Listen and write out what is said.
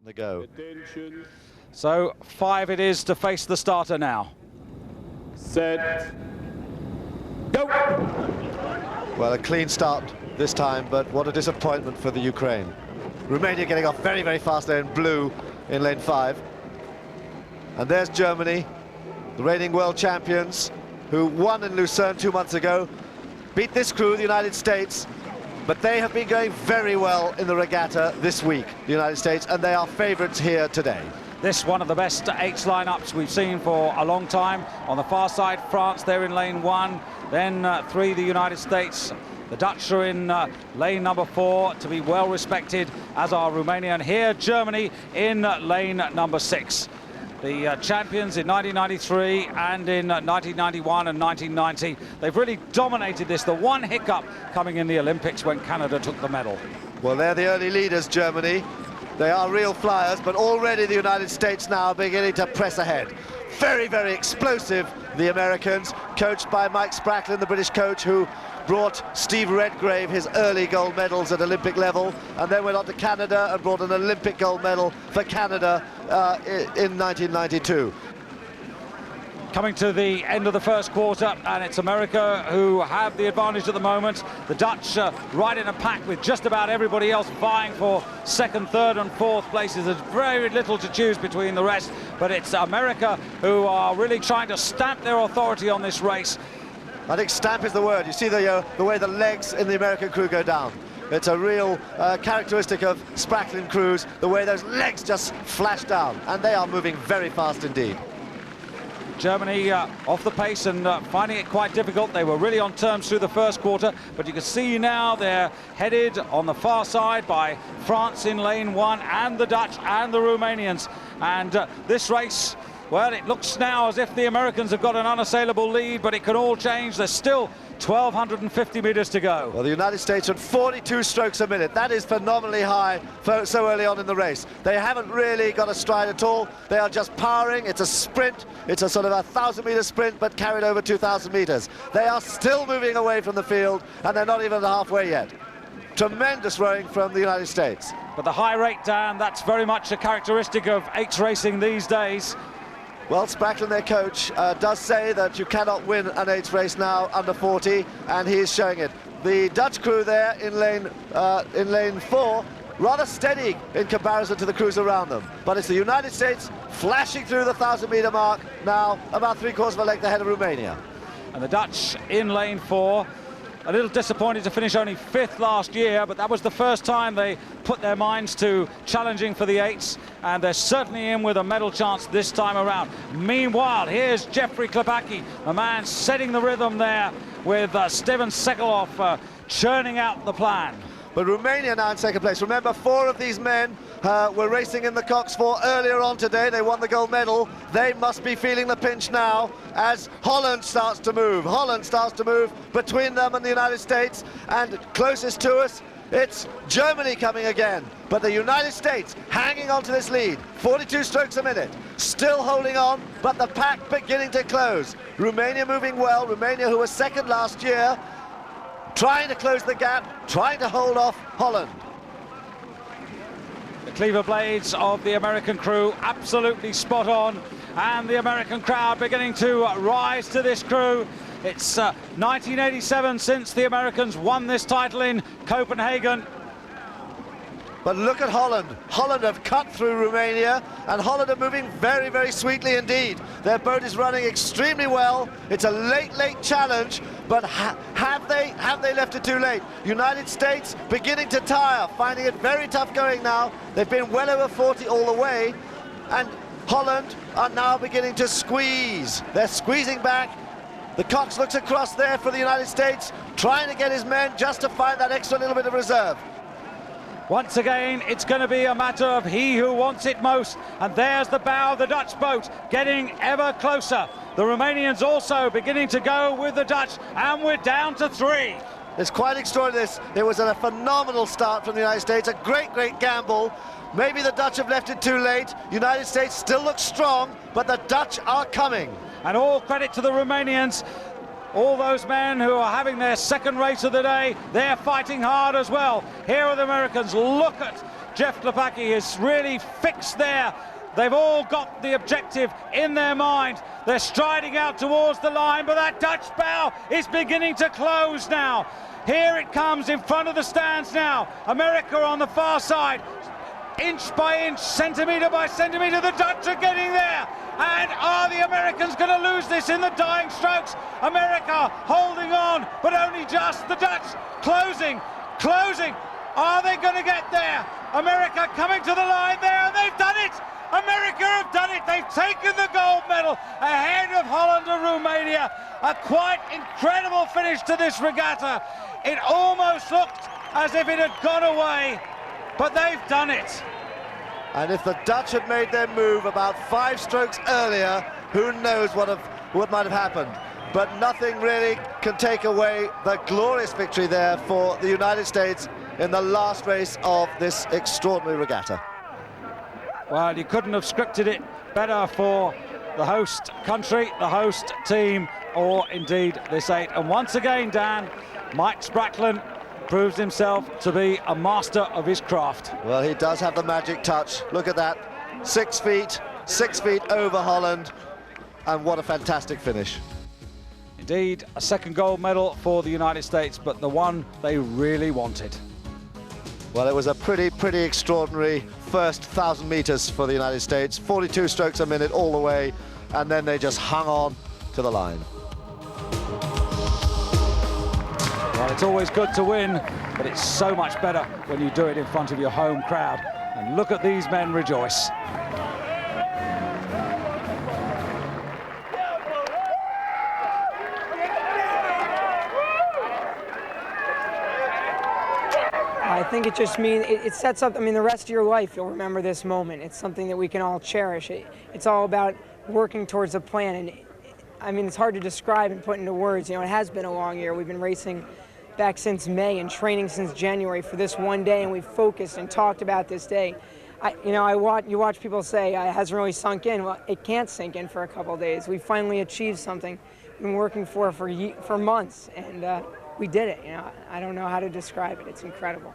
The go. Attention. So 5 it is to face the starter now. Set. Go! Well, a clean start this time, but what a disappointment for the Ukraine. Romania getting off very, very fast there in blue in lane 5. And there's Germany, the reigning world champions, who won in Lucerne 2 months ago, beat this crew, the United States, but they have been going very well in the regatta this week, the United States, and they are favourites here today. This one of the best H lineups we've seen for a long time. On the far side, France, they're in lane 1, then 3, the United States. The Dutch are in lane number 4 to be well respected, as are Romania, and here Germany in lane number 6. The champions in 1993 and in 1991 and 1990. They've really dominated this. The one hiccup coming in the Olympics when Canada took the medal. Well, they're the early leaders, Germany. They are real flyers, but already the United States now are beginning to press ahead. Very, very explosive, the Americans, coached by Mike Spracklin, the British coach, who brought Steve Redgrave his early gold medals at Olympic level, and then went on to Canada and brought an Olympic gold medal for Canada in 1992. Coming to the end of the first quarter, and it's America who have the advantage at the moment. The Dutch right in a pack with just about everybody else vying for second, third and fourth places. There's very little to choose between the rest, but it's America who are really trying to stamp their authority on this race. I think stamp is the word. You see the way the legs in the American crew go down. It's a real characteristic of Spracklin crews, the way those legs just flash down, and they are moving very fast indeed. Germany off the pace and finding it quite difficult. They were really on terms through the first quarter, but you can see now they're headed on the far side by France in lane 1 and the Dutch and the Romanians. And this race, well, it looks now as if the Americans have got an unassailable lead, but it can all change. There's still 1,250 meters to go. Well, the United States at 42 strokes a minute. That is phenomenally high for so early on in the race. They haven't really got a stride at all. They are just powering. It's a sprint. It's a sort of 1,000-meter sprint, but carried over 2,000 meters. They are still moving away from the field, and they're not even halfway yet. Tremendous rowing from the United States. But the high rate, Dan, that's very much a characteristic of H racing these days. Well, Spracklin, their coach, does say that you cannot win an H race now under 40, and he is showing it. The Dutch crew there in lane 4, rather steady in comparison to the crews around them. But it's the United States flashing through the 1,000-meter mark now, about 3/4 of a length ahead of Romania. And the Dutch in lane 4. A little disappointed to finish only 5th last year, but that was the first time they put their minds to challenging for the 8s, and they're certainly in with a medal chance this time around. Meanwhile, here's Jeffrey Klepacki, a man setting the rhythm there with Steven Sekelov churning out the plan. But Romania now in second place. Remember, 4 of these men were racing in the Cox 4 earlier on today. They won the gold medal. They must be feeling the pinch now as Holland starts to move. Holland starts to move between them and the United States. And closest to us, it's Germany coming again. But the United States hanging on to this lead. 42 strokes a minute. Still holding on, but the pack beginning to close. Romania moving well. Romania, who was second last year, trying to close the gap, trying to hold off Holland. The cleaver blades of the American crew absolutely spot on, and the American crowd beginning to rise to this crew. It's 1987 since the Americans won this title in Copenhagen. But look at Holland. Holland have cut through Romania, and Holland are moving very, very sweetly indeed. Their boat is running extremely well. It's a late challenge, but have they left it too late? United States beginning to tire, finding it very tough going now. They've been well over 40 all the way, and Holland are now beginning to squeeze. They're squeezing back. The Cox looks across there for the United States, trying to get his men just to find that extra little bit of reserve. Once again, it's going to be a matter of he who wants it most. And there's the bow of the Dutch boat getting ever closer. The Romanians also beginning to go with the Dutch, and we're down to 3. It's quite extraordinary. It was a phenomenal start from the United States, a great gamble. Maybe the Dutch have left it too late. United States still looks strong, but the Dutch are coming. And all credit to the Romanians. All those men who are having their second race of the day, they're fighting hard as well. Here are the Americans. Look at Jeff Klepacki has really fixed there. They've all got the objective in their mind. They're striding out towards the line, but that Dutch bow is beginning to close now. Here it comes in front of the stands now. America on the far side. Inch by inch, centimetre by centimetre, the Dutch are getting there. And are the Americans going to lose this in the dying strokes? America holding on, but only just. The Dutch closing. Are they going to get there? America coming to the line there, and they've done it. America have done it. They've taken the gold medal ahead of Holland and Romania. A quite incredible finish to this regatta. It almost looked as if it had gone away, but they've done it. And if the Dutch had made their move about 5 strokes earlier, who knows what might have happened. But nothing really can take away the glorious victory there for the United States in the last race of this extraordinary regatta. Well, you couldn't have scripted it better for the host country, the host team, or indeed this 8. And once again, Dan, Mike Spracklen proves himself to be a master of his craft. Well, he does have the magic touch. Look at that, 6 feet over Holland, and what a fantastic finish. Indeed, a second gold medal for the United States, but the one they really wanted. Well, it was a pretty extraordinary first 1,000 meters for the United States. 42 strokes a minute all the way, and then they just hung on to the line. Well, it's always good to win, but it's so much better when you do it in front of your home crowd. And look at these men rejoice. I think it just means it sets up, I mean, the rest of your life you'll remember this moment. It's something that we can all cherish. It's all about working towards a plan, and I mean, it's hard to describe and put into words. You know, it has been a long year. We've been racing back since May and training since January for this one day, and we've focused and talked about this day. You watch people say it hasn't really sunk in. Well, it can't sink in for a couple of days. We finally achieved something we've been working for months, and we did it. You know, I don't know how to describe it. It's incredible.